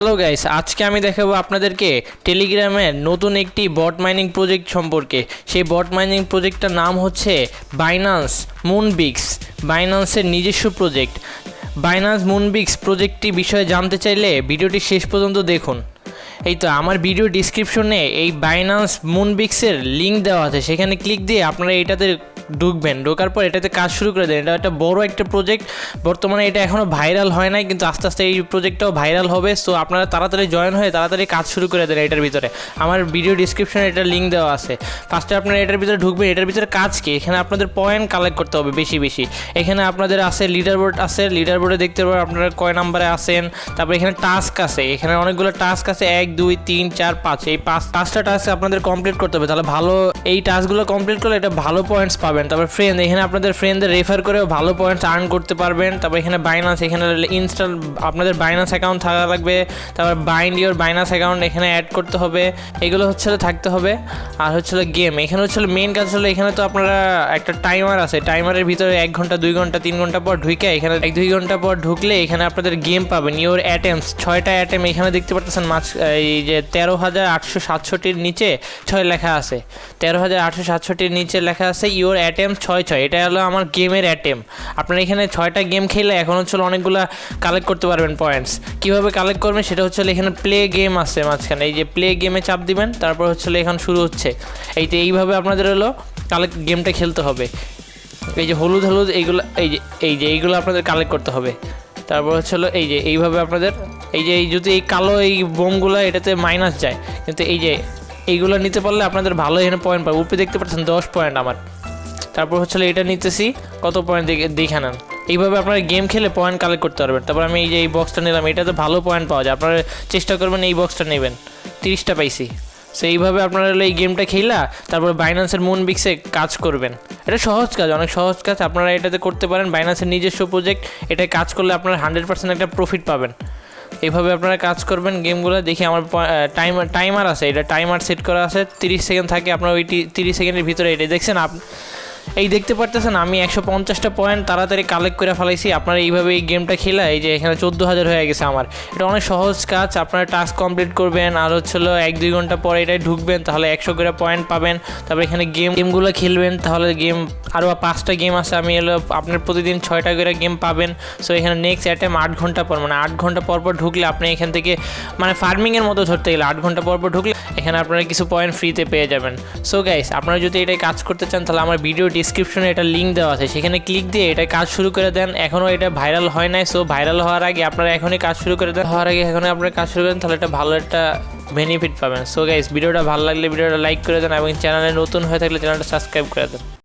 Hello guys, আজকে আমি দেখাবো আপনাদেরকে টেলিগ্রামের নতুন একটি বট মাইনিং প্রজেক্ট সম্পর্কে। সেই বট মাইনিং প্রজেক্টটার নাম হচ্ছে বাইন্যান্স মুনবিক্স, বাইন্যান্সের নিজস্ব প্রজেক্ট। বাইন্যান্স মুনবিক্স প্রজেক্টটি বিষয়ে জানতে চাইলে ভিডিওটি শেষ পর্যন্ত দেখুন। এই তো আমার ভিডিও ডিসক্রিপশনে এই বাইন্যান্স মুনবিক্সের লিঙ্ক দেওয়া আছে, সেখানে ক্লিক দিয়ে আপনারা এটাতে ঢোকার পর এটাতে কাজ শুরু করে দেন। এটা একটা বড় একটা প্রজেক্ট, বর্তমানে এটা এখনও ভাইরাল হয় নাই, কিন্তু আস্তে আস্তে এই প্রজেক্টটাও ভাইরাল হবে। সো আপনারা তাড়াতাড়ি জয়েন হয়ে তাড়াতাড়ি কাজ শুরু করে দেন এটার ভিতরে। আমার ভিডিও ডিসক্রিপশনে এটার লিঙ্ক দেওয়া আছে। ফার্স্টে আপনারা এটার ভিতরে ঢুকবেন। এটার ভিতরে কাজ কি, এখানে আপনাদের পয়েন্ট কালেক্ট করতে হবে বেশি বেশি। এখানে আপনাদের আছে লিডার বোর্ড আছে, লিডার বোর্ডে দেখতে পাবেন আপনারা কয় নাম্বারে আছেন। তারপর এখানে টাস্ক আছে, এখানে অনেকগুলো টাস্ক আছে, 1 2 3 4 5, এই পাঁচটা টাস্ক আপনাদের কমপ্লিট করতে হবে। তাহলে ভালো, এই টাস্কগুলো কমপ্লিট করলে এটা ভালো পয়েন্টস পাবেন। তারপর ফ্রেন্ড, এখানে আপনাদের ফ্রেন্ডদের রেফার করেও ভালো পয়েন্টস আর্ন করতে পারবেন। তারপর এখানে বাইন্যান্স, এখানে ইনস্টল আপনাদের বাইন্যান্স অ্যাকাউন্ট থাকা লাগবে। তারপর বাইন্ড ইওর বাইন্যান্স অ্যাকাউন্ট এখানে অ্যাড করতে হবে, এগুলো হচ্ছে থাকতে হবে। আর হচ্ছে গেম, এখানে হচ্ছে মেন কাজ হলো, এখানে তো আপনারা একটা টাইমার আছে, টাইমারের ভিতরে 1 ঘন্টা 2 ঘন্টা 3 ঘন্টা পর ঢুকে, এখানে 1 2 ঘন্টা পর ঢুকলে এখানে আপনাদের গেম পাবেন। ইওর অ্যাটেম্পস 6টা অ্যাটেম্প এখানে দেখতে পাচ্ছেন। এই যে 13,867-র নিচে 6 লেখা আছে, 13,867-র নিচে লেখা আছে ইওর অ্যাটেম্প 6 এটা হলো আমার গেমের অ্যাটেম্প। আপনারা এখানে 6টা গেম খেলে এখন হচ্ছে অনেকগুলো কালেক্ট করতে পারবেন পয়েন্টস। কীভাবে কালেক্ট করবেন সেটা হচ্ছে এখানে প্লে গেম আছে মাঝখানে, এই যে প্লে গেমে চাপ দিবেন, তারপর হচ্ছে এখন শুরু হচ্ছে। এইভাবে আপনাদের হলো গেমটা খেলতে হবে। এই যে হলুদ হলুদ এইগুলো, এইগুলো আপনাদের কালেক্ট করতে হবে। তারপর হচ্ছে এইভাবে আপনাদের এই যদি এই কালো এই বোমগুলো এটাতে মাইনাস যায়, কিন্তু এইগুলো নিতে পারলে আপনাদের ভালো এখানে পয়েন্ট পাবে। উপরে দেখতে পাচ্ছেন 10 পয়েন্ট আমার। তারপর হচ্ছে এটা নিতেছি, কত পয়েন্ট দেখে নেন। এইভাবে আপনারা গেম খেলে পয়েন্ট কালেক্ট করতে পারবেন। তারপর আমি এই বক্সটা নিলাম, এটাতে ভালো পয়েন্ট পাওয়া যায়, আপনারা চেষ্টা করবেন এই বক্সটা নেবেন। 30টা পাইছি। সো এইভাবে আপনারা এই গেমটা খেলা তারপর বাইন্যান্সের মুনবিক্সে কাজ করবেন। এটা সহজ কাজ, অনেক সহজ কাজ, আপনারা এটাতে করতে পারেন। বাইন্যান্সের নিজস্ব প্রজেক্ট, এটা কাজ করলে আপনারা 100% একটা প্রফিট পাবেন। এইভাবে আপনারা কাজ করবেন গেমগুলো। দেখি আমার টাইমার আছে, এটা টাইমার সেট করা আছে, 30 সেকেন্ড থাকে। আপনার ওই 30 সেকেন্ডের ভিতরে এটা দেখছেন এই দেখতে পারতেছেন আমি 150টা পয়েন্ট তাড়াতাড়ি কালেক্ট করে ফেলাইছি। আপনারা এইভাবে এই গেমটা খেলা এই যে এখানে 14,000 হয়ে গেছে আমার। এটা অনেক সহজ কাজ, আপনারা টাস্ক কমপ্লিট করবেন আর হচ্ছে 1 2 ঘন্টা পরে এটাই ঢুকবেন, তাহলে 100 করে পয়েন্ট পাবেন। তারপর এখানে গেমগুলো খেলবেন, তাহলে গেম আরও 5টা গেম আছে। আমি আপনার প্রতিদিন 6টা করে গেম পাবেন। সো এখানে নেক্সট অ্যাটেম 8 ঘন্টা পর, মানে 8 ঘন্টা পর ঢুকলে আপনি এখান থেকে মানে ফার্মিংয়ের মতো ধরতে গেলে 8 ঘন্টা পর ঢুকলে এখানে আপনারা কিছু পয়েন্ট ফ্রিতে পেয়ে যাবেন। সো গাইস, আপনারা যদি এটাই কাজ করতে চান তাহলে আমার ভিডিও ডিসক্রিপশনে এটা লিঙ্ক দেওয়া আছে, সেখানে ক্লিক দিয়ে এটা কাজ শুরু করে দেন। এখনও এটা ভাইরাল হয় নাই, সো ভাইরাল হওয়ার আগে আপনারা এখনই কাজ শুরু করে দেন। আপনারা কাজ শুরু করেন, তাহলে এটা ভালো একটা বেনিফিট পাবেন। সো গাইস, ভিডিওটা ভালো লাগলে ভিডিওটা লাইক করে দেন এবং চ্যানেলে নতুন হয়ে থাকলে চ্যানেলটা সাবস্ক্রাইব করে দেন।